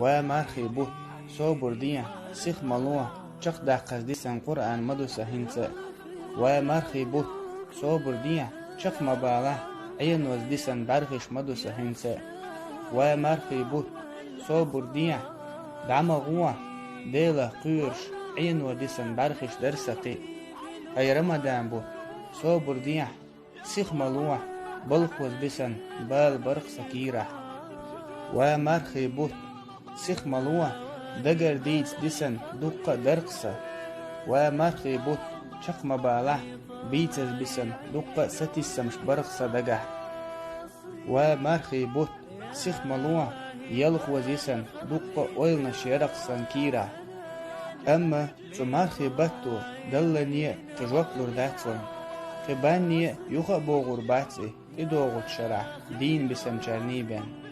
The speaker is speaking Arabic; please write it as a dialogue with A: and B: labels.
A: ومارخي بوت صوبر ديا سيخ ملوه چق داقز ديسن قرآن مدو سهنسا ومارخي بوت صوبر ديا چق مبالا عين وزديسن برخش مدو سهنسا ومارخي بوت صوبر ديا دعم غوه ديلا قيرش عين وديسن برخش درسقي اي رمضان بوت صوبر ديا سيخ ملوه بلقوز بسن بال برق سكيرة ومارخي بوت سيخ ملوه دقر ديس ديسن دقة درقسة ومارخي بوت شق مباله بيتز بسن دقة ستيسمش برقسة دقه ومارخي بوت سيخ ملوه يلخوز يسن دقة اويلنا شيرق سنكيرة اما تو مارخي باتو دلنية تجوك لرداتسون خبانية يخا بوغر باتسي إدوغت شرع دين بسم چرنيبين